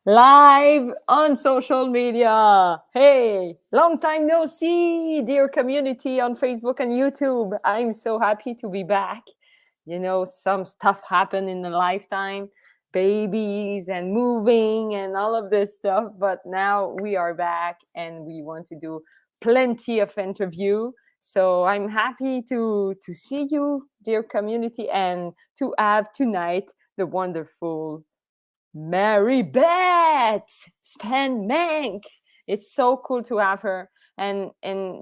live on social media. Hey, long time no see, dear community on Facebook and YouTube. I'm so happy to be back. Some stuff happened in a lifetime, babies and moving and all of this stuff. But now we are back and we want to do plenty of interview. So I'm happy to see you, dear community, and to have tonight the wonderful Mary Beth Spann Mank. It's so cool to have her. And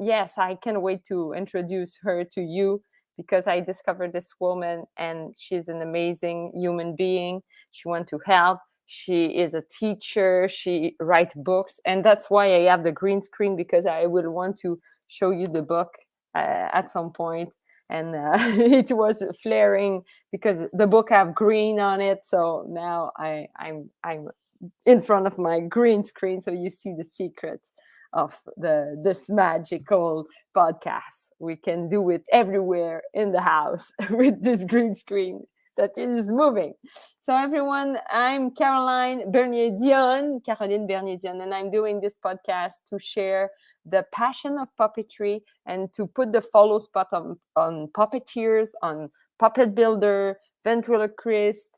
yes, I can't wait to introduce her to you because I discovered this woman and she's an amazing human being. She wants to help. She is a teacher. She writes books. And that's why I have the green screen because I will want to show you the book at some point. And it was flaring because the book have green on it. So now I'm in front of my green screen, so you see the secret of this magical podcast. We can do it everywhere in the house with this green screen that is moving. So everyone, I'm Caroline Bernier-Dionne, and I'm doing this podcast to share the passion of puppetry and to put the follow spot on puppeteers, on puppet builder, ventriloquist,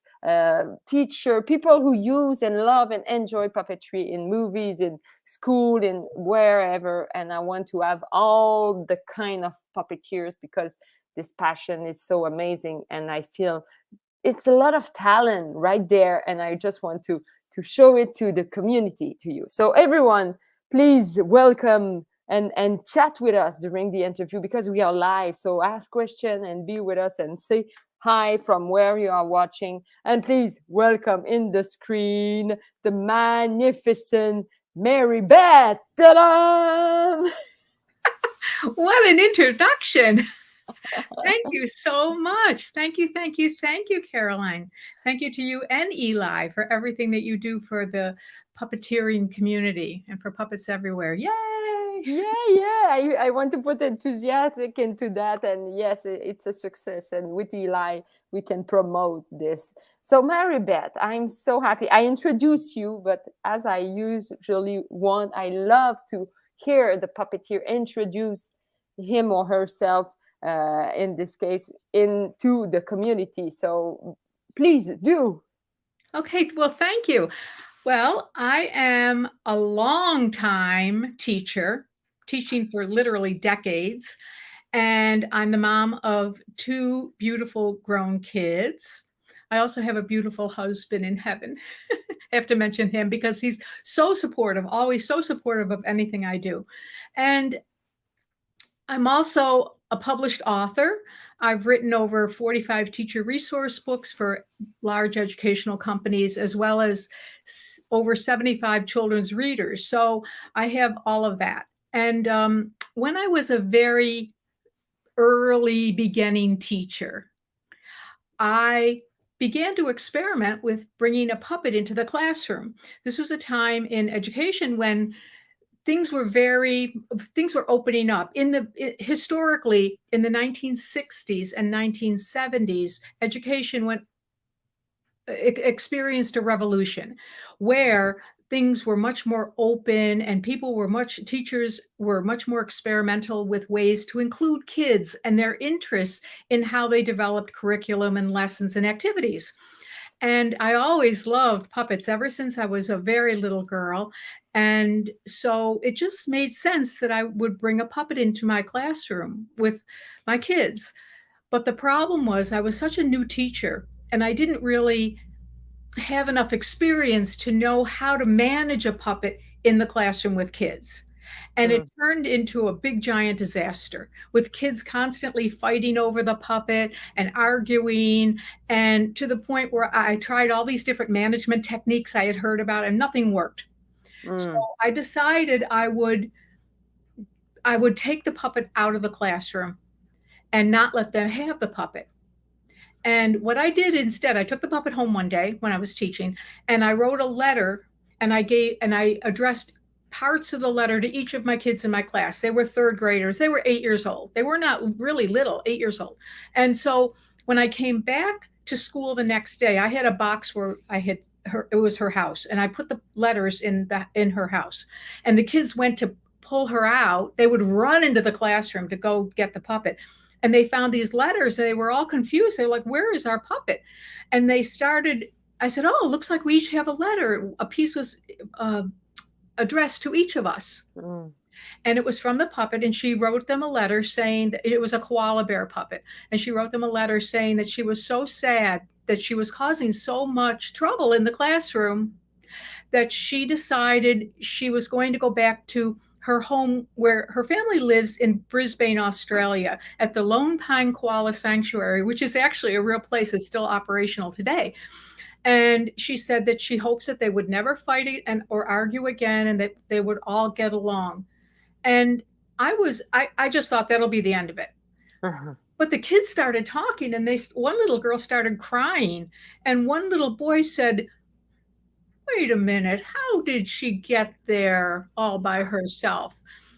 teacher, people who use and love and enjoy puppetry in movies, in school, in wherever. And I want to have all the kind of puppeteers because this passion is so amazing. And I feel it's a lot of talent right there. And I just want to show it to the community, to you. So everyone, please welcome and chat with us during the interview because we are live. So ask questions and be with us and say hi from where you are watching. And please welcome in the screen the magnificent Mary Beth. Ta-da! What an introduction. Thank you so much. Thank you, thank you, thank you, Caroline. Thank you to you and Eli for everything that you do for the puppeteering community and for puppets everywhere. Yay! Yeah. I want to put enthusiastic into that. And yes, it's a success. And with Eli, we can promote this. So, Mary Beth, I'm so happy. I introduce you, but as I usually want, I love to hear the puppeteer introduce him or herself, in this case, into the community. So, please do. Okay, well, thank you. Well, I am a long time teacher, teaching for literally decades, and I'm the mom of two beautiful grown kids. I also have a beautiful husband in heaven. I have to mention him because he's so supportive, always so supportive of anything I do. And I'm also a published author. I've written over 45 teacher resource books for large educational companies, as well as over 75 children's readers. So I have all of that. And when I was a very early beginning teacher, I began to experiment with bringing a puppet into the classroom. This was a time in education when things were opening up historically in the 1960s and 1970s. Education experienced a revolution where things were much more open and teachers were much more experimental with ways to include kids and their interests in how they developed curriculum and lessons and activities. And I always loved puppets ever since I was a very little girl. And so it just made sense that I would bring a puppet into my classroom with my kids. But the problem was I was such a new teacher and I didn't really have enough experience to know how to manage a puppet in the classroom with kids. And it Mm. turned into a big giant disaster with kids constantly fighting over the puppet and arguing, and to the point where I tried all these different management techniques I had heard about and nothing worked. So Mm. I decided I would take the puppet out of the classroom and not let them have the puppet. And what I did instead, I took the puppet home one day when I was teaching and I wrote a letter and I addressed parts of the letter to each of my kids in my class. They were third graders. They were 8 years old. They were not really little, 8 years old. And so when I came back to school the next day, I had a box where I had it was her house, and I put the letters in her house, and the kids went to pull her out. They would run into the classroom to go get the puppet, and they found these letters, and they were all confused. They were like, "Where is our puppet?" And they started. I said, "Oh, it looks like we each have a letter. A piece was uh, addressed to each of us." Mm. And it was from the puppet, and she wrote them a letter saying that it was a koala bear puppet, and she wrote them a letter saying that she was so sad that she was causing so much trouble in the classroom that she decided she was going to go back to her home where her family lives in Brisbane, Australia, at the Lone Pine Koala Sanctuary, which is actually a real place. It's still operational today. And she said that she hopes that they would never fight or argue again, and that they would all get along. And I just thought that'll be the end of it. Uh-huh. But the kids started talking, and one little girl started crying, and one little boy said, "Wait a minute, how did she get there all by herself?"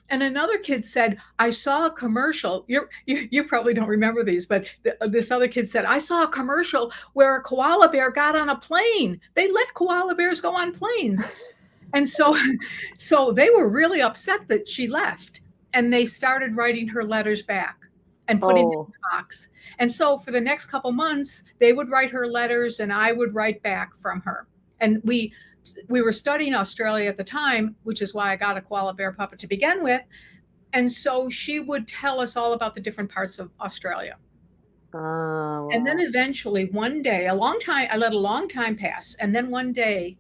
And another kid said, "I saw a commercial." You probably don't remember these, but this other kid said, "I saw a commercial where a koala bear got on a plane. They let koala bears go on planes." And so they were really upset that she left, and they started writing her letters back and putting them in Oh. the box. And so for the next couple months, they would write her letters, and I would write back from her. And we were studying Australia at the time, which is why I got a koala bear puppet to begin with. And so she would tell us all about the different parts of Australia. And then Wow. eventually one day, I let a long time pass. And then one day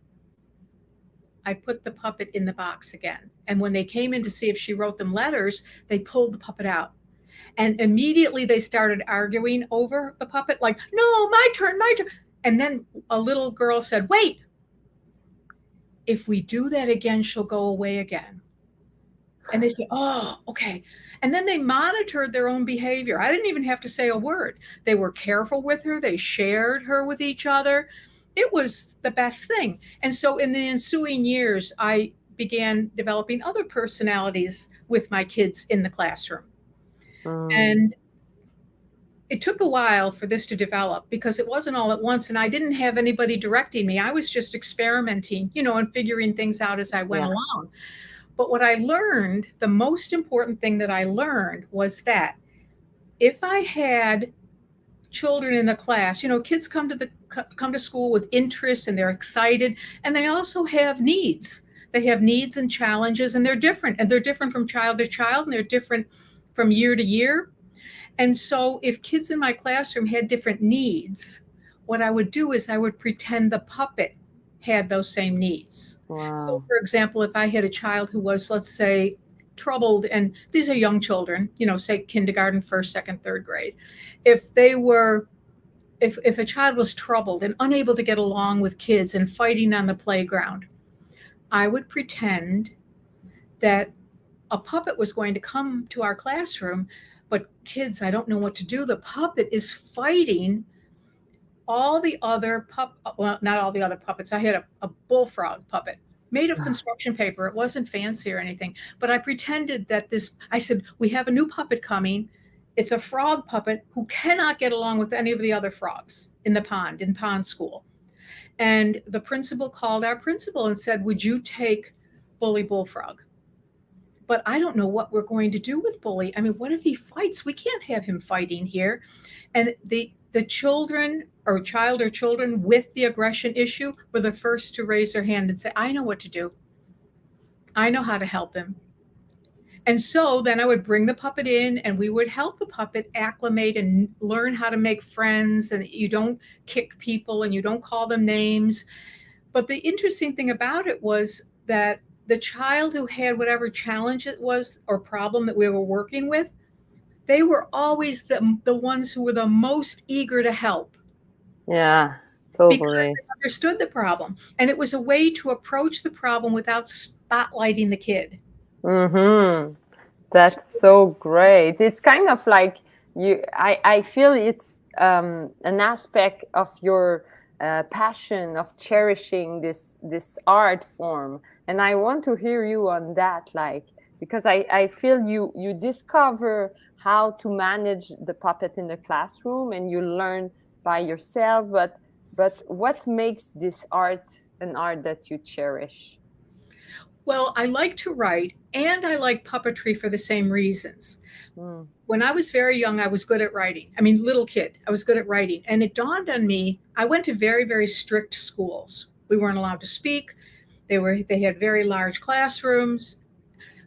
I put the puppet in the box again. And when they came in to see if she wrote them letters, they pulled the puppet out. And immediately they started arguing over the puppet, like, "No, my turn, my turn." And then a little girl said, "Wait, if we do that again, she'll go away again." And they said, "Oh, okay." And then they monitored their own behavior. I didn't even have to say a word. They were careful with her, they shared her with each other. It was the best thing. And so in the ensuing years, I began developing other personalities with my kids in the classroom. Mm. And it took a while for this to develop because it wasn't all at once, and I didn't have anybody directing me. I was just experimenting, and figuring things out as I went Yeah. along. But what I learned, the most important thing that I learned was that if I had children in the class, kids come to school with interests, and they're excited, and they also have needs. They have needs and challenges, and they're different, from child to child, and they're different from year to year. And so if kids in my classroom had different needs, what I would do is I would pretend the puppet had those same needs. So, Wow. for example, if I had a child who was, let's say, troubled, and these are young children, say kindergarten, first, second, third grade. If a child was troubled and unable to get along with kids and fighting on the playground, I would pretend that a puppet was going to come to our classroom, but kids, I don't know what to do. The puppet is fighting all the other well, not all the other puppets. I had a bullfrog puppet made of construction paper. It wasn't fancy or anything, but I pretended that I said, "We have a new puppet coming. It's a frog puppet who cannot get along with any of the other frogs in pond school." And the principal called our principal and said, "Would you take Bully Bullfrog?" But I don't know what we're going to do with Bully. I mean, what if he fights? We can't have him fighting here. And the children or child or children with the aggression issue were the first to raise their hand and say, "I know what to do. I know how to help him." And so then I would bring the puppet in, and we would help the puppet acclimate and learn how to make friends, and you don't kick people and you don't call them names. But the interesting thing about it was that the child who had whatever challenge it was or problem that we were working with, they were always the ones who were the most eager to help Yeah. because Totally. they understood the problem. And it was a way to approach the problem without spotlighting the kid. Mm-hmm. That's so great. It's kind of like I feel it's an aspect of your passion of cherishing this art form. And I want to hear you on that, like, because I feel you discover how to manage the puppet in the classroom and you learn by yourself, but But what makes this art an art that you cherish? Well, I like to write and I like puppetry for the same reasons. Mm, When I was very young, I was good at writing. I mean, little kid, I was good at writing. And it dawned on me, I went to very, very strict schools. We weren't allowed to speak. They had very large classrooms.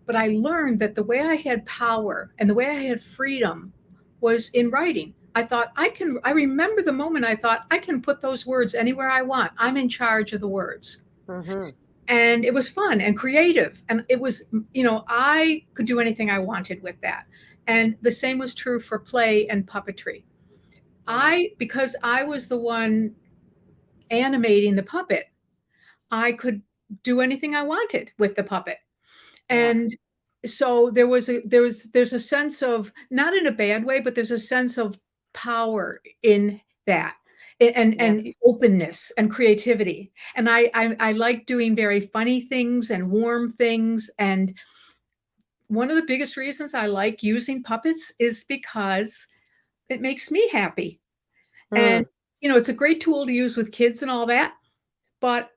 But I learned that the way I had power and the way I had freedom was in writing. I remember the moment I thought, I can put those words anywhere I want. I'm in charge of the words. mm-hmm. And it was fun and creative. And it was, I could do anything I wanted with that. And the same was true for play and puppetry. Yeah. Because I was the one animating the puppet, I could do anything I wanted with the puppet. Yeah. And so there's a sense of, not in a bad way, but there's a sense of power in that, Yeah. and openness and creativity. And I like doing very funny things and warm things. And one of the biggest reasons I like using puppets is because it makes me happy. And Mm, it's a great tool to use with kids and all that, but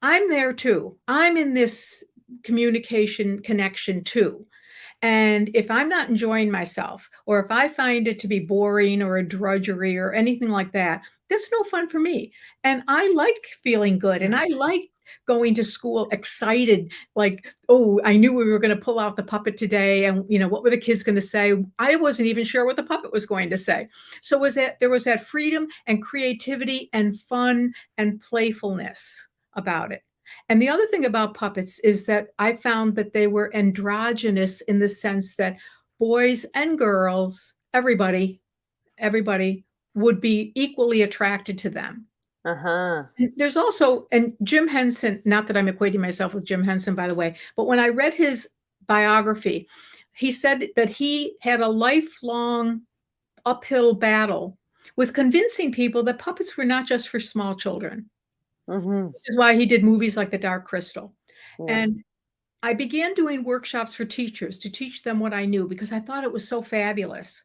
I'm there too. I'm in this communication connection too. And if I'm not enjoying myself, or if I find it to be boring or a drudgery or anything like that, that's no fun for me. And I like feeling good. And I like going to school excited, like, oh, I knew we were going to pull out the puppet today. And, what were the kids going to say? I wasn't even sure what the puppet was going to say. So there was that freedom and creativity and fun and playfulness about it. And the other thing about puppets is that I found that they were androgynous in the sense that boys and girls, everybody would be equally attracted to them. uh-huh. And there's also, and Jim Henson, not that I'm equating myself with Jim Henson, by the way, but when I read his biography, he said that he had a lifelong uphill battle with convincing people that puppets were not just for small children, Mm-hmm. which is why he did movies like The Dark Crystal. Yeah. And I began doing workshops for teachers to teach them what I knew because I thought it was so fabulous.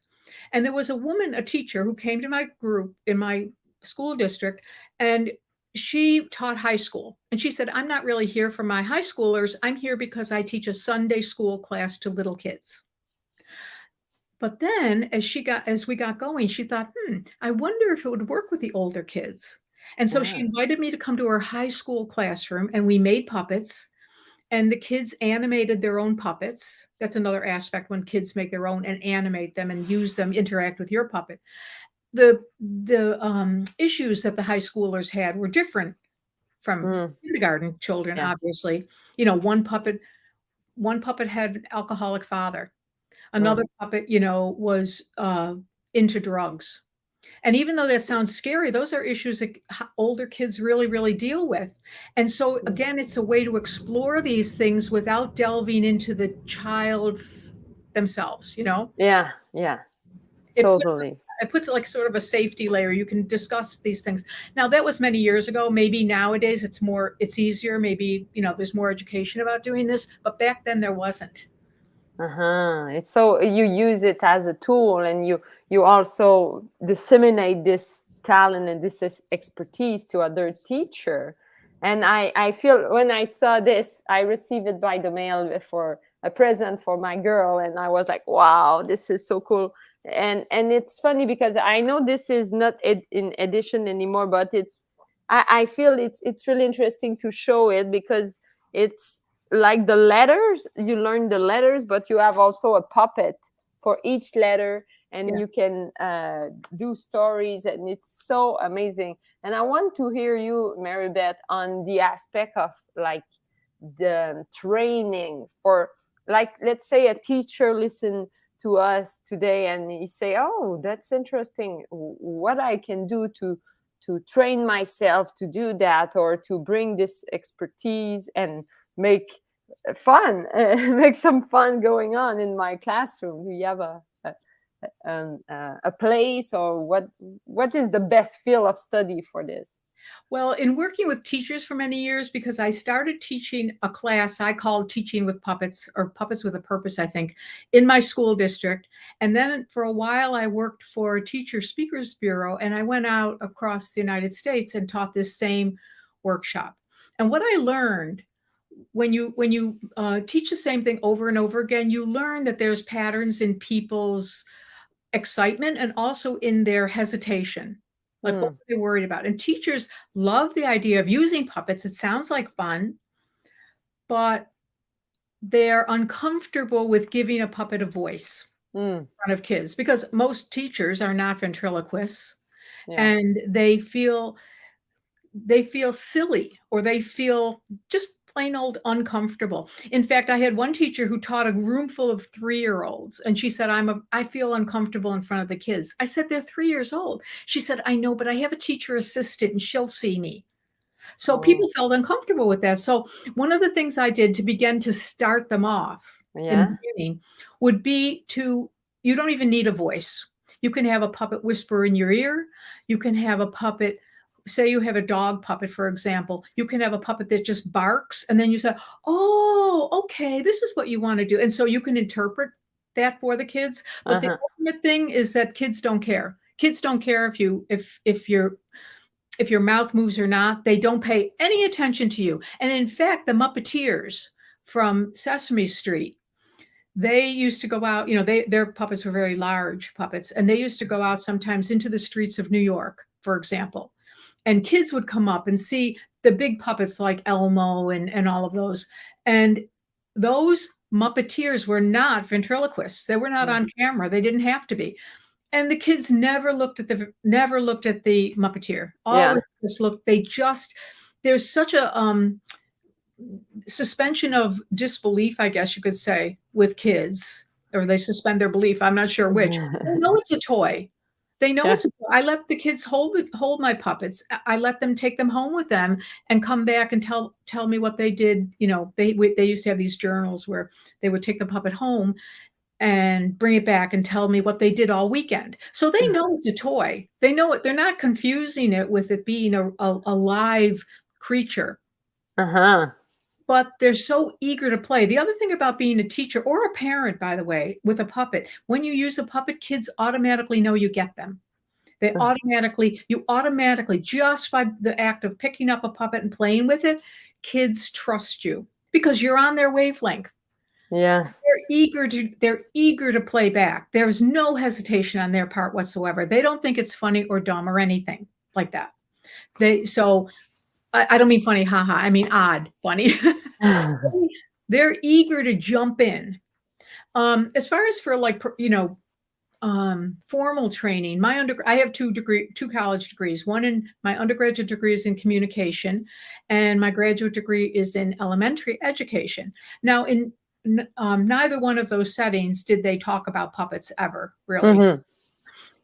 And there was a woman, a teacher, who came to my group in my school district, and she taught high school. And she said, I'm not really here for my high schoolers. I'm here because I teach a Sunday school class to little kids. But then as we got going, she thought, I wonder if it would work with the older kids. And so she Yeah. invited me to come to her high school classroom, and we made puppets, and the kids animated their own puppets. That's another aspect, when kids make their own and animate them and use them, interact with your puppet. The issues that the high schoolers had were different from Mm, kindergarten children, yeah. obviously. One puppet had an alcoholic father. Mm, Another puppet, was into drugs. And even though that sounds scary, those are issues that older kids really, really deal with. And so, mm. again, it's a way to explore these things without delving into the child's themselves. Yeah. Yeah. It puts Totally. it puts like sort of a safety layer. You can discuss these things. Now, that was many years ago. Maybe nowadays it's easier. Maybe, there's more education about doing this, but back then there wasn't. Uh-huh. It's so you use it as a tool, and you also disseminate this talent and this expertise to other teacher. And I feel when I saw this, I received it by the mail for a present for my girl, and I was like, wow, this is so cool. And it's funny because I know this is not in edition anymore, but I feel it's really interesting to show it because it's like the letters, you learn the letters, but you have also a puppet for each letter, and Yes. you can do stories, and it's so amazing. And I want to hear you, Mary Beth, on the aspect of like the training for, like, let's say a teacher listen to us today and he say, oh, that's interesting, what I can do to train myself to do that, or to bring this expertise and make fun, make some fun going on in my classroom. Do you have a place, or what is the best field of study for this? Well, in working with teachers for many years, because I started teaching a class I called Teaching with Puppets, or Puppets with a Purpose, I think, in my school district. And then for a while, I worked for a teacher speakers bureau, and I went out across the United States and taught this same workshop. And what I learned when you teach the same thing over and over again, you learn that there's patterns in people's excitement and also in their hesitation. Like, what Mm, are they worried about? And teachers love the idea of using puppets. It sounds like fun, but they're uncomfortable with giving a puppet a voice mm, in front of kids because most teachers are not ventriloquists, yeah. and they feel silly, or they feel just plain old uncomfortable. In fact, I had one teacher who taught a room full of 3-year-olds, and she said, I feel uncomfortable in front of the kids. I said, they're 3 years old. She said, I know, but I have a teacher assistant and she'll see me. So Oh, people felt uncomfortable with that. So one of the things I did to begin to start them off in the yeah. beginning would be you don't even need a voice. You can have a puppet whisper in your ear. You can have a puppet, say you have a dog puppet, for example. You can have a puppet that just barks, and then you say, oh, okay, this is what you want to do. And so you can interpret that for the kids. But the Uh-huh. ultimate thing is that kids don't care. Kids don't care if your mouth moves or not. They don't pay any attention to you. And in fact, the Muppeteers from Sesame Street, they used to go out, their puppets were very large puppets, and they used to go out sometimes into the streets of New York, for example. And kids would come up and see the big puppets like Elmo and all of those. And those Muppeteers were not ventriloquists. They were not Mm, on camera. They didn't have to be. And the kids never looked at the Muppeteer. yeah. Always just looked. There's such a suspension of disbelief, I guess you could say, with kids, or they suspend their belief. I'm not sure which. They know it's a toy. They know Yeah. it's a toy. I let the kids hold my puppets. I let them take them home with them and come back and tell me what they did. They used to have these journals where they would take the puppet home and bring it back and tell me what they did all weekend. So they know it's a toy. They know it. They're not confusing it with it being a live creature, Uh-huh. but they're so eager to play. The other thing about being a teacher or a parent, by the way, with a puppet, when you use a puppet, kids automatically know you get them. You automatically, just by the act of picking up a puppet and playing with it, kids trust you because you're on their wavelength. Yeah. They're eager to play back. There's no hesitation on their part whatsoever. They don't think it's funny or dumb or anything like that. I don't mean funny, haha. I mean odd, funny. They're eager to jump in. As far as for formal training, I have two college degrees. One in my undergraduate degree is in communication, and my graduate degree is in elementary education. Now, in neither one of those settings did they talk about puppets ever, really. Mhm.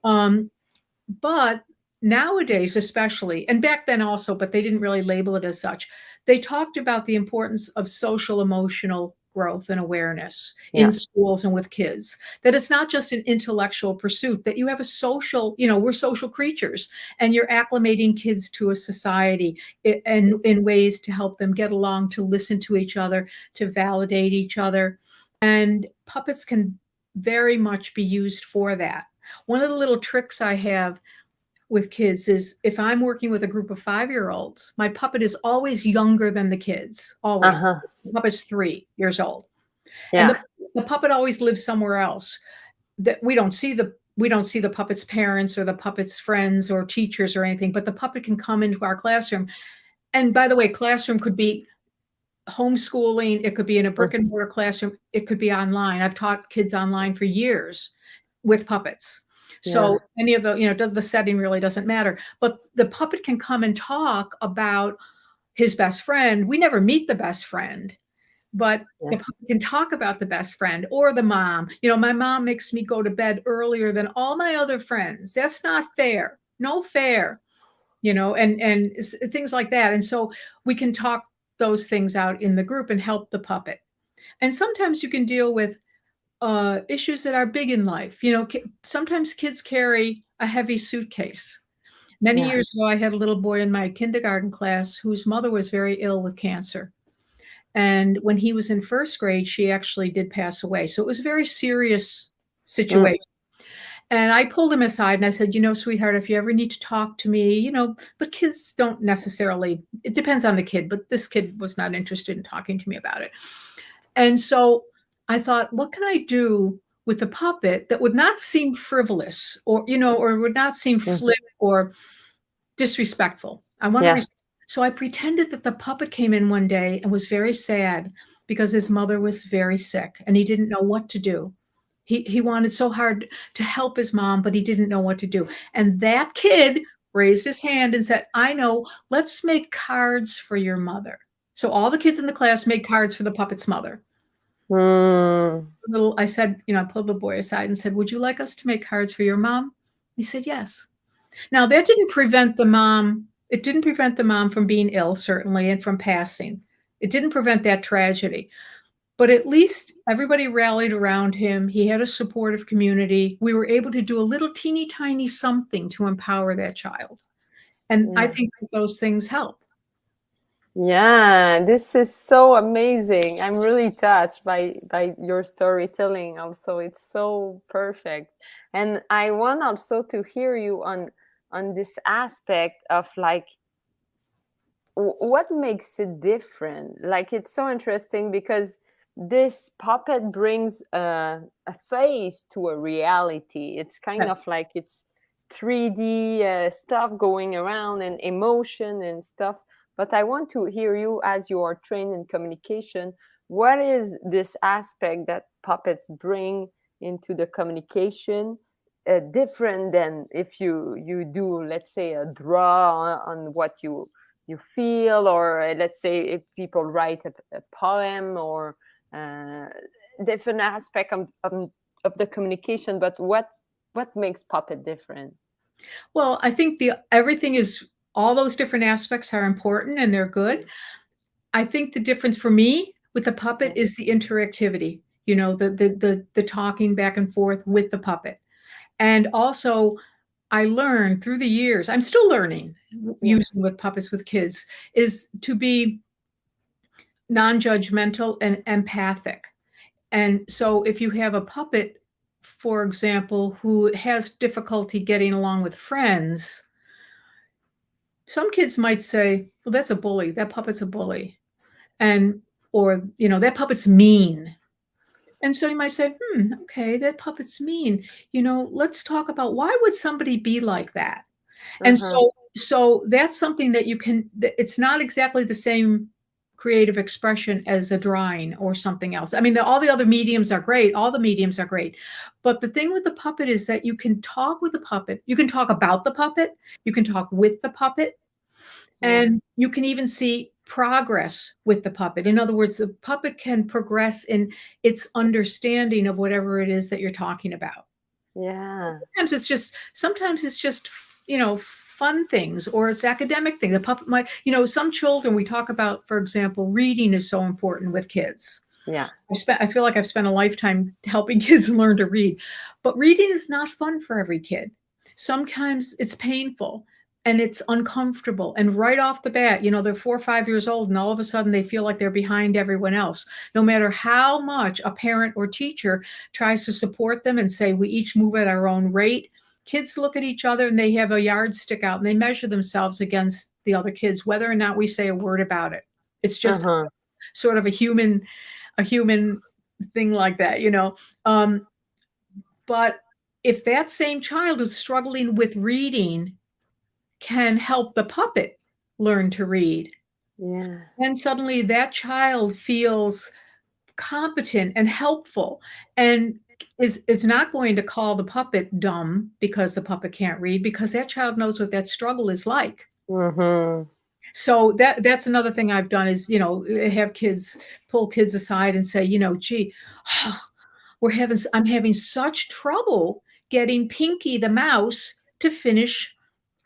Um, but nowadays, especially, and back then also, but they didn't really label it as such, they talked about the importance of social emotional growth and awareness in Yeah. schools and with kids. That it's not just an intellectual pursuit, that you have a social, we're social creatures, and you're acclimating kids to a society and in ways to help them get along, to listen to each other, to validate each other. And puppets can very much be used for that. One of the little tricks I have with kids is if I'm working with a group of 5-year-olds, my puppet is always younger than the kids, always. Uh-huh. The puppet's 3 years old. And Yeah. the puppet always lives somewhere else. That we don't see the puppet's parents or the puppet's friends or teachers or anything, but the puppet can come into our classroom. And by the way, classroom could be homeschooling, it could be in a brick Mm, and mortar classroom, it could be online. I've taught kids online for years with puppets. yeah. So any of the setting really doesn't matter. But the puppet can come and talk about his best friend. We never meet the best friend, but Yeah. the puppet can talk about the best friend or the mom. My mom makes me go to bed earlier than all my other friends. That's not fair. No fair. And things like that. And so we can talk those things out in the group and help the puppet. And sometimes you can deal with issues that are big in life. Sometimes kids carry a heavy suitcase. Many Yeah. years ago, I had a little boy in my kindergarten class whose mother was very ill with cancer. And when he was in first grade, she actually did pass away. So it was a very serious Mm, situation. And I pulled him aside and I said, sweetheart, if you ever need to talk to me, but kids don't necessarily, it depends on the kid, but this kid was not interested in talking to me about it. And so I thought, what can I do with the puppet that would not seem frivolous or would not seem mm, flip or disrespectful? I want to, yeah. so I pretended that the puppet came in one day and was very sad because his mother was very sick and he didn't know what to do. He wanted so hard to help his mom, but he didn't know what to do. And that kid raised his hand and said, I know, let's make cards for your mother. So all the kids in the class made cards for the puppet's mother. Mm, I said, I pulled the boy aside and said, would you like us to make cards for your mom? He said, yes. Now that didn't prevent the mom. It didn't prevent the mom from being ill, certainly, and from passing. It didn't prevent that tragedy. But at least everybody rallied around him. He had a supportive community. We were able to do a little teeny tiny something to empower that child. And I yeah. think that those things help. Yeah, this is so amazing. I'm really touched by your storytelling also. It's so perfect. And I want also to hear you on this aspect of like what makes it different. Like it's so interesting because this puppet brings a face to a reality. It's kind of Yes. like it's 3D stuff going around and emotion and stuff. But I want to hear you, as you are trained in communication, what is this aspect that puppets bring into the communication different than if you do, let's say, a draw on what you feel, or let's say if people write a poem, or uh, different aspect of the communication. But what makes puppet different? Well, I think everything is all those different aspects are important and they're good. I think the difference for me with the puppet Yeah, is the interactivity, the talking back and forth with the puppet. And also I learned through the years, I'm still learning yeah, using with puppets with kids, is to be non-judgmental and empathic. And so if you have a puppet, for example, who has difficulty getting along with friends, some kids might say, well, that's a bully. That puppet's a bully. And, or, that puppet's mean. And so you might say, okay, that puppet's mean. Let's talk about why would somebody be like that? And uh-huh, so that's something that it's not exactly the same creative expression as a drawing or something else. I mean, all the other mediums are great. All the mediums are great. But the thing with the puppet is that you can talk with the puppet. You can talk about the puppet. You can talk with the puppet. yeah, And you can even see progress with the puppet. In other words, the puppet can progress in its understanding of whatever it is that you're talking about. yeah, Sometimes it's just, fun things, or it's academic things. The puppet might, some children we talk about, for example, reading is so important with kids. yeah, I feel like I've spent a lifetime helping kids learn to read, but reading is not fun for every kid. Sometimes it's painful and it's uncomfortable. And right off the bat, they're 4 or 5 years old and all of a sudden they feel like they're behind everyone else. No matter how much a parent or teacher tries to support them and say, we each move at our own rate, kids look at each other and they have a yardstick out and they measure themselves against the other kids, whether or not we say a word about it. It's just uh-huh, sort of a human thing like that. But if that same child who's struggling with reading can help the puppet learn to read, yeah, then suddenly that child feels competent and helpful and is not going to call the puppet dumb because the puppet can't read, because that child knows what that struggle is like. mm-hmm, So that's another thing I've done is, have kids pull kids aside and say, gee, I'm having such trouble getting Pinky the mouse to finish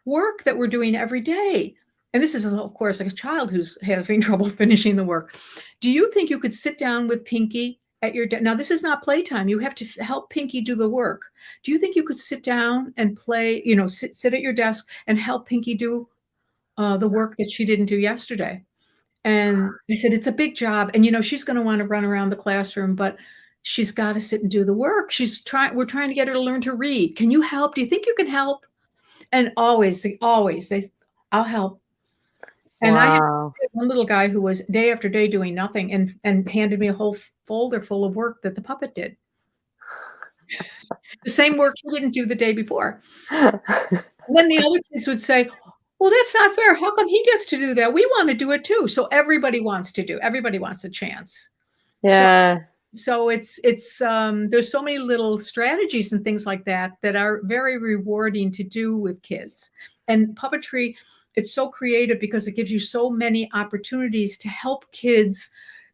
work that we're doing every day. And this is, of course, like a child who's having trouble finishing the work. Do you think you could sit down with Pinky at your now this is not playtime. You have to help Pinky do the work. Do you think you could sit down and play, sit at your desk and help Pinky do the work that she didn't do yesterday? And I said, it's a big job. And, she's going to want to run around the classroom, but she's got to sit and do the work. We're trying to get her to learn to read. Can you help? Do you think you can help? And always, I'll help. And I had Wow. one little guy who was day after day doing nothing and handed me a whole folder full of work that the puppet did. The same work he didn't do the day before. And then the other kids would say, well, that's not fair. How come he gets to do that? We want to do it too. So everybody wants a chance. Yeah. So it's there's so many little strategies and things like that that are very rewarding to do with kids. And puppetry, it's so creative because it gives you so many opportunities to help kids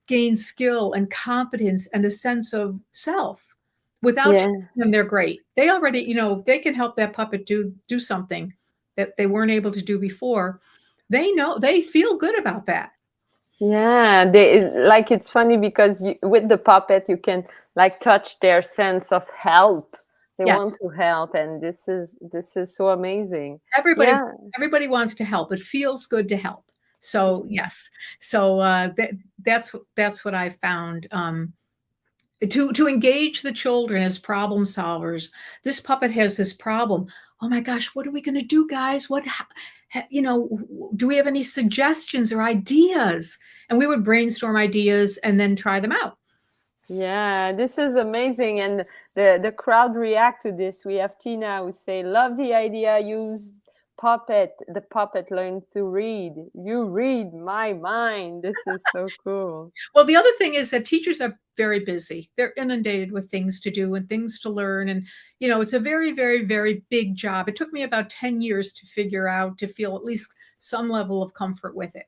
gain skill and competence and a sense of self without Yeah. telling them they're great. They already, they can help that puppet do something that they weren't able to do before. They feel good about that. Yeah, like it's funny because with the puppet you can like touch their sense of help. They Yes. want to help, and this is so amazing. Everybody Yeah, everybody wants to help. It feels good to help. So, yes. So, that's what I found, to engage the children as problem solvers. This puppet has this problem. Oh my gosh, what are we gonna do, guys? Do we have any suggestions or ideas? And we would brainstorm ideas and then try them out. yeah, this is amazing, and the crowd react to this. We have Tina who say, "Love the idea. Use puppet. The puppet learned to read. You read my mind." This is so cool. Well, the other thing is that teachers are very busy. They're inundated with things to do and things to learn. And, it's a very, very, very big job. It took me about 10 years to figure out, to feel at least some level of comfort with it.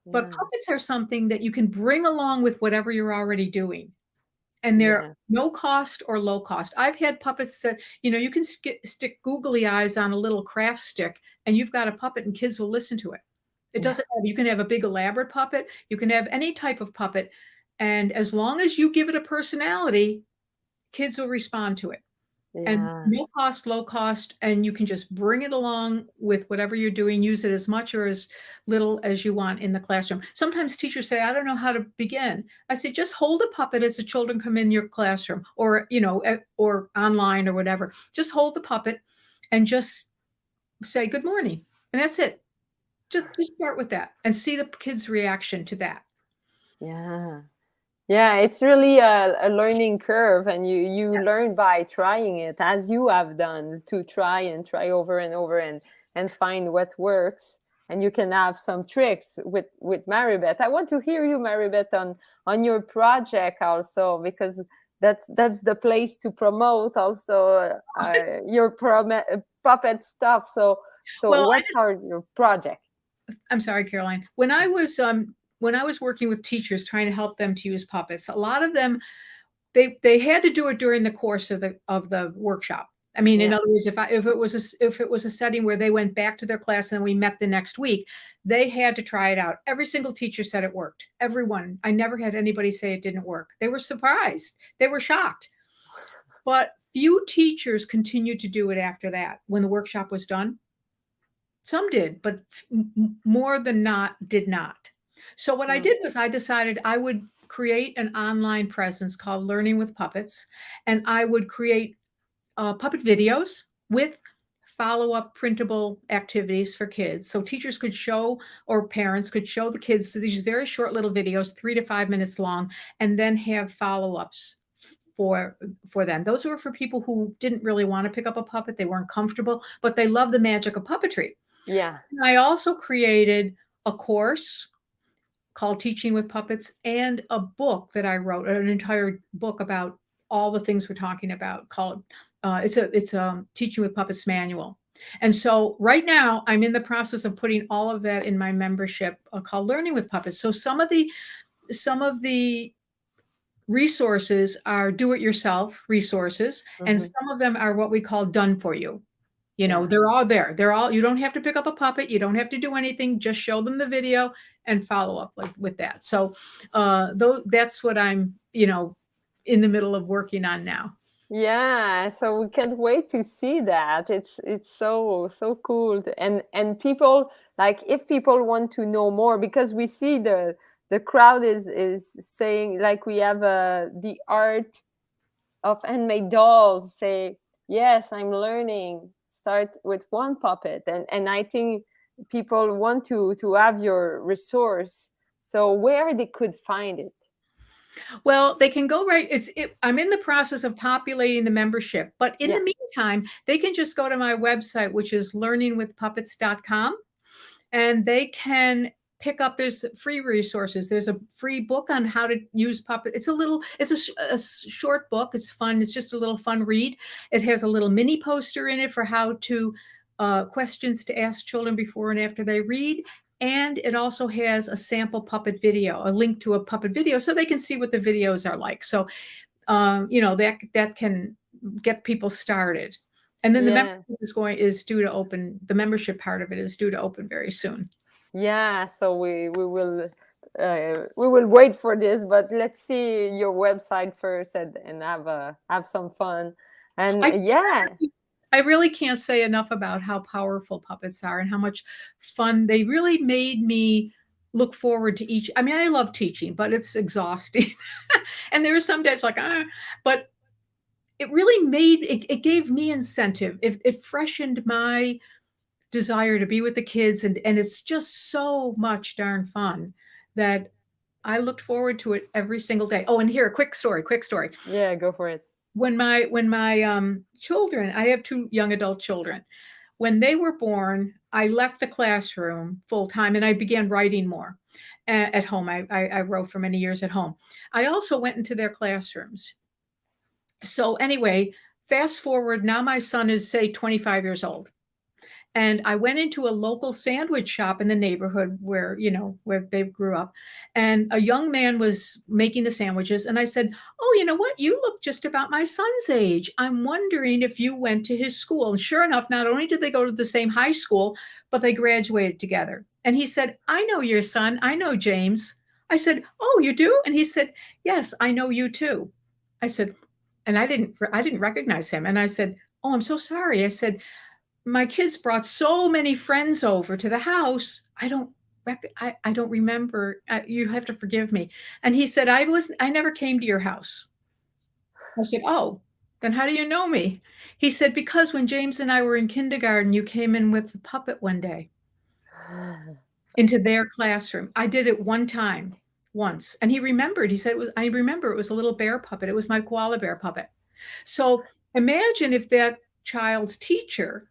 But Yeah, puppets are something that you can bring along with whatever you're already doing. And they're yeah, no cost or low cost. I've had puppets that, you can stick googly eyes on a little craft stick and you've got a puppet and kids will listen to it. It yeah, doesn't matter. You can have a big elaborate puppet. You can have any type of puppet. And as long as you give it a personality, kids will respond to it. And yeah. no cost, low cost, and you can just bring it along with whatever you're doing. Use it as much or as little as you want in the classroom. Sometimes teachers say, I don't know how to begin. I say, just hold a puppet as the children come in your classroom or, or online or whatever. Just hold the puppet and just say, good morning. And that's it. Just start with that and see the kids' reaction to that. Yeah. Yeah, it's really a learning curve, and you learn by trying it, as you have done, to try and try over and over and find what works. And you can have some tricks with Maribeth. I want to hear you, Maribeth, on your project also, because that's the place to promote also your puppet stuff. So Well, what are your projects? I'm sorry, Caroline. When I was working with teachers trying to help them to use puppets, a lot of them they had to do it during the course of the workshop. I mean, in Yeah, other words, if it was a setting where they went back to their class and we met the next week, they had to try it out. Every single teacher said it worked. Everyone. I never had anybody say it didn't work. They were surprised. They were shocked. But few teachers continued to do it after that when the workshop was done. Some did, but more than not did not. So what I mm, did was I decided I would create an online presence called Learning with Puppets, and I would create puppet videos with follow-up printable activities for kids. So teachers could show or parents could show the kids these very short little videos, 3 to 5 minutes long, and then have follow-ups for them. Those were for people who didn't really want to pick up a puppet, they weren't comfortable, but they love the magic of puppetry. yeah, And I also created a course called Teaching with Puppets and a book that I wrote, an entire book about all the things we're talking about called it's a Teaching with Puppets manual. And so right now I'm in the process of putting all of that in my membership called Learning with Puppets. So some of the resources are do-it-yourself resources, and hmm, some of them are what we call done for you. yeah. They're all there. You don't have to pick up a puppet. You don't have to do anything. Just show them the video and follow up with that. So, that's what I'm, in the middle of working on now. Yeah, so we can't wait to see that. It's so cool. And people, like, if people want to know more, because we see the crowd is saying, like, we have the art of handmade dolls say, yes, I'm learning, start with one puppet. And I think people want to have your resource, so where they could find it. Well, they can go right. I'm in the process of populating the membership, but in Yeah. the meantime, they can just go to my website, which is learningwithpuppets.com, and they can pick up. There's free resources. There's a free book on how to use puppet. It's a short book. It's fun. It's just a little fun read. It has a little mini poster in it for how to questions to ask children before and after they read. And it also has a sample puppet video, a link to a puppet video, so they can see what the videos are like. So, that can get people started. And then the Yeah. membership is due to open. The membership part of it is due to open very soon. Yeah, so we will wait for this, but let's see your website first, and have some fun. And I yeah. I really can't say enough about how powerful puppets are and how much fun they really made me look forward to each. I mean, I love teaching, but it's exhausting. And there were some days like, but it really it gave me incentive. It freshened my desire to be with the kids, and it's just so much darn fun that I looked forward to it every single day. Oh, and here, a quick story. Yeah, go for it. When my children, I have two young adult children. When they were born, I left the classroom full time and I began writing more at home. I wrote for many years at home. I also went into their classrooms. So anyway, fast forward, now my son is, say, 25 years old. And I went into a local sandwich shop in the neighborhood where they grew up, and a young man was making the sandwiches, and I said, "Oh, you know what? You look just about my son's age. I'm wondering if you went to his school." And sure enough, not only did they go to the same high school, but they graduated together. And he said, "I know your son. I know James." I said, "Oh, you do?" And he said, "Yes, I know you too." I said, and I didn't recognize him. And I said, "Oh, I'm so sorry." I said, "My kids brought so many friends over to the house. I don't remember. You have to forgive me." And he said, I never came to your house." I said, "Oh, then how do you know me?" He said, "Because when James and I were in kindergarten, you came in with the puppet one day into their classroom. I did it one time, once." And he remembered. He said, I remember it was a little bear puppet. It was my koala bear puppet. So imagine if that child's teacher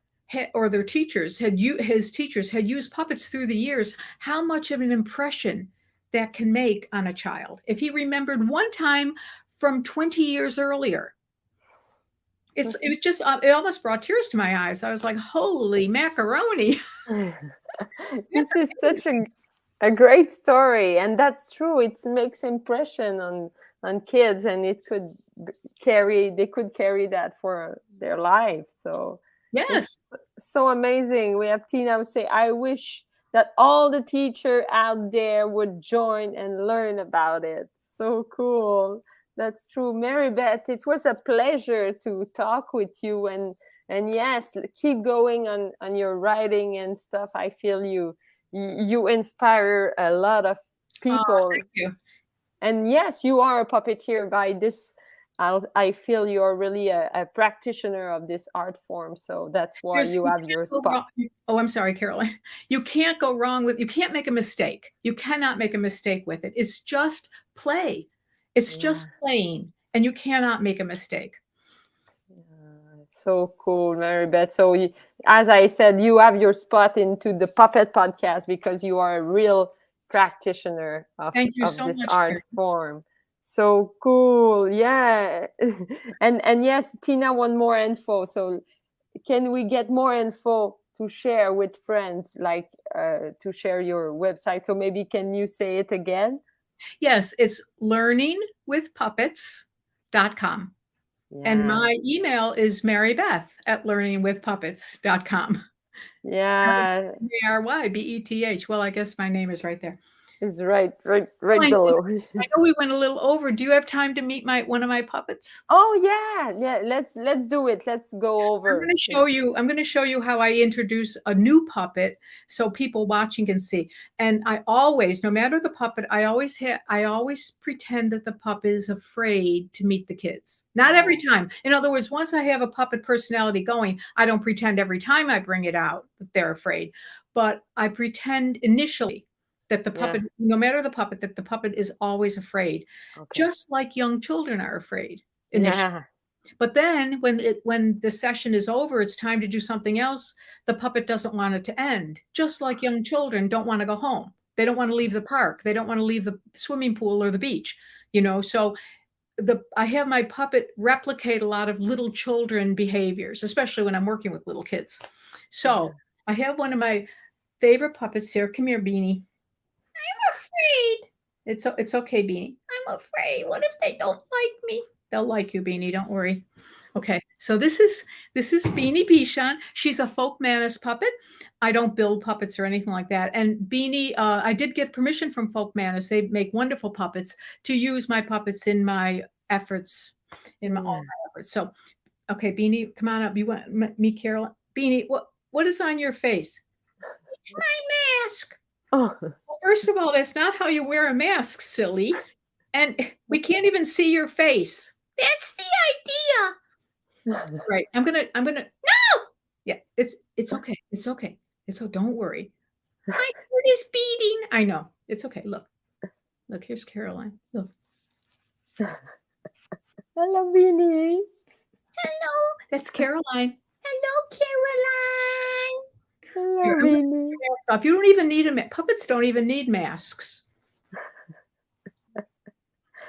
or their teachers his teachers had used puppets through the years, how much of an impression that can make on a child. If he remembered one time from 20 years earlier, it almost brought tears to my eyes. I was like, holy macaroni. This is such a great story, and that's true. It makes impression on kids, and it could they could carry that for their life. So Yes. it's so amazing. We have Tina who say, I wish that all the teacher out there would join and learn about it. So cool. That's true. Mary Beth, it was a pleasure to talk with you, and yes, keep going on your writing and stuff. I feel you inspire a lot of Oh, people. thank you. And yes, you are a puppeteer. By this, I feel you're really a practitioner of this art form, so that's why you You have can't your go spot. wrong. Oh, I'm sorry, Caroline. You can't go wrong with. You can't make a mistake. You cannot make a mistake with it. It's just play. It's Yeah. just playing, and you cannot make a mistake. So cool, Mary Beth. So, as I said, you have your spot into the Puppet Podcast because you are a real practitioner Thank you of so this much, art Karen. form. So cool, yeah. And yes, Tina, one more info. So, can we get more info to share with friends, like to share your website? So maybe can you say it again? Yes, it's learningwithpuppets.com. And Yeah. my email is marybeth@learningwithpuppets.com. Yeah. Marybeth. Well, I guess my name is right there. It's right I below. know we went a little over. Do you have time to meet one of my puppets? Oh yeah. Let's do it. Let's go over. Yeah. I'm gonna show you how I introduce a new puppet so people watching can see. And I always, no matter the puppet, I always pretend that the puppet is afraid to meet the kids. Not every Oh time. In other words, once I have a puppet personality going, I don't pretend every time I bring it out that they're afraid. But I pretend initially that the yeah. puppet, no matter the puppet, that the puppet is always afraid, Okay. just like young children are afraid initially. Yeah. But then when the session is over, it's time to do something else, the puppet doesn't want it to end. Just like young children don't want to go home. They don't want to leave the park. They don't want to leave the swimming pool or the beach, So I have my puppet replicate a lot of little children behaviors, especially when I'm working with little kids. So Yeah. I have one of my favorite puppets here. Come here, Beanie. I'm afraid. It's okay, Beanie. I'm afraid. What if they don't like me? They'll like you, Beanie. Don't worry. Okay, so this is Beanie Bichon. She's a folk Manus puppet. I don't build puppets or anything like that. And Beanie, I did get permission from folk Manus. They make wonderful puppets to use my puppets in my efforts, all Yeah. my efforts. So, okay, Beanie, come on up. You want me, Carol? Beanie, what is on your face? It's my mask. Oh. Well, first of all, that's not how you wear a mask, silly. And we can't even see your face. That's the idea. Right. I'm gonna no. Yeah, it's okay. It's okay. Don't worry. My heart is beating. I know. It's okay. Look. Look, here's Caroline. Look. Hello, Beanie. Hello. That's Caroline. Hello, Caroline. Here, Hello, I'm gonna take Beanie. your mask off. You don't even need a mask. Puppets don't even need masks. How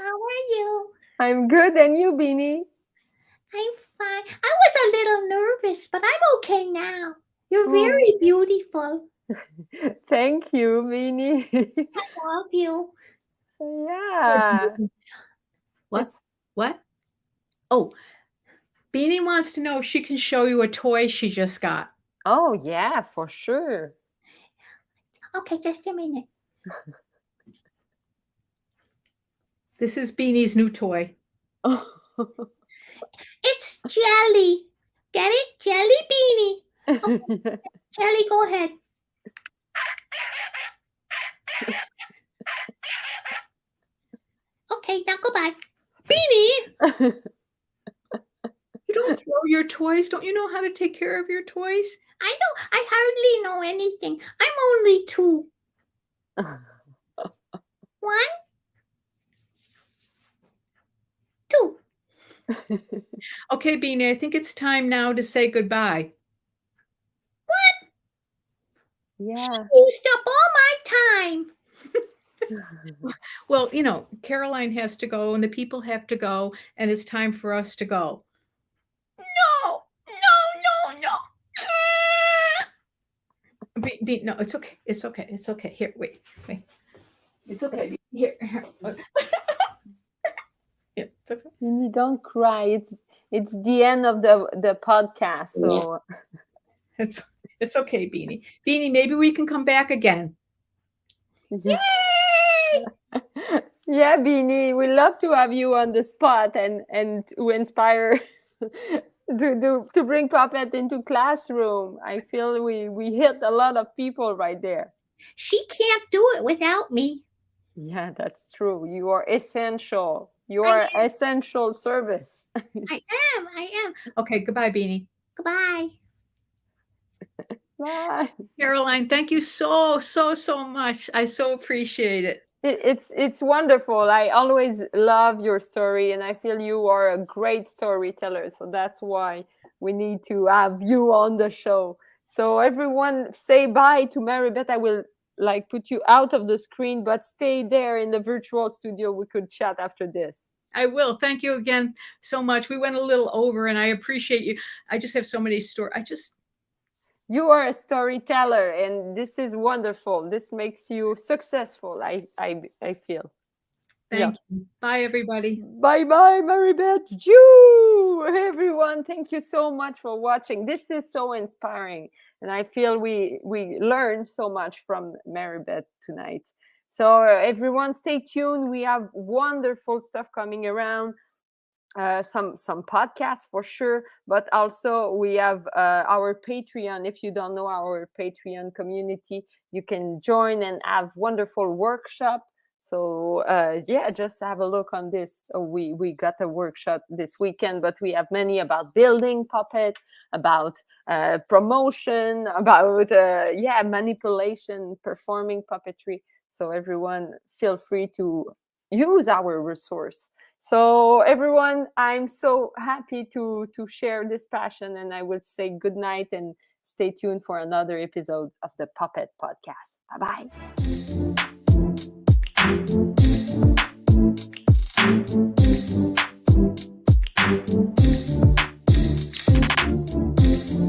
are you? I'm good, and you, Beanie? I'm fine. I was a little nervous, but I'm okay now. You're Oh, very beautiful. thank you, Beanie. I love you. Yeah. What? It's What? Oh, Beanie wants to know if she can show you a toy she just got. oh yeah, for sure. Okay, just a minute. This is Beanie's new toy. It's Jelly. Get it? Jelly Beanie. Okay, Jelly, go ahead. Okay, now goodbye. Beanie! You don't throw your toys. Don't you know how to take care of your toys? I don't. I hardly know anything. I'm only 2. 1, 2. Okay, Beanie, I think it's time now to say goodbye. What? Yeah. She used up all my time. Well, Caroline has to go and the people have to go, and it's time for us to go. No, no, no, no. No, it's okay. It's okay. It's okay. Here, wait. It's okay. Here. Yeah, it's okay. Beanie, don't cry. It's the end of the podcast, so It's okay, Beanie. Beanie, maybe we can come back again. yeah. Yay! Yeah, Beanie, we love to have you on the spot and to inspire to bring puppet into classroom. I feel we hit a lot of people right there. She can't do it without me. Yeah, that's true. You are essential. You I are am. essential service. I am. Okay, goodbye, Beanie. Goodbye. Bye. Caroline, thank you so much. I so appreciate it. It's wonderful. I always love your story, and I feel you are a great storyteller. So that's why we need to have you on the show. So everyone, say bye to Mary Beth. I will put you out of the screen, but stay there in the virtual studio. We could chat after this. I will. Thank you again so much. We went a little over, and I appreciate you. I just have so many stories. You are a storyteller, and this is wonderful. This makes you successful. I feel. Thank you. Bye, everybody. Bye bye, Maribeth. Ju! Everyone, thank you so much for watching. This is so inspiring, and I feel we learned so much from Maribeth tonight. So everyone stay tuned. We have wonderful stuff coming around. Some podcasts for sure, but also we have our Patreon. If you don't know our Patreon community, you can join and have wonderful workshop. So yeah, just have a look on this. We got a workshop this weekend, but we have many about building puppet, about promotion, about yeah, manipulation, performing puppetry. So everyone feel free to use our resource. So everyone, I'm so happy to share this passion, and I will say good night and stay tuned for another episode of the Puppet Podcast. Bye bye.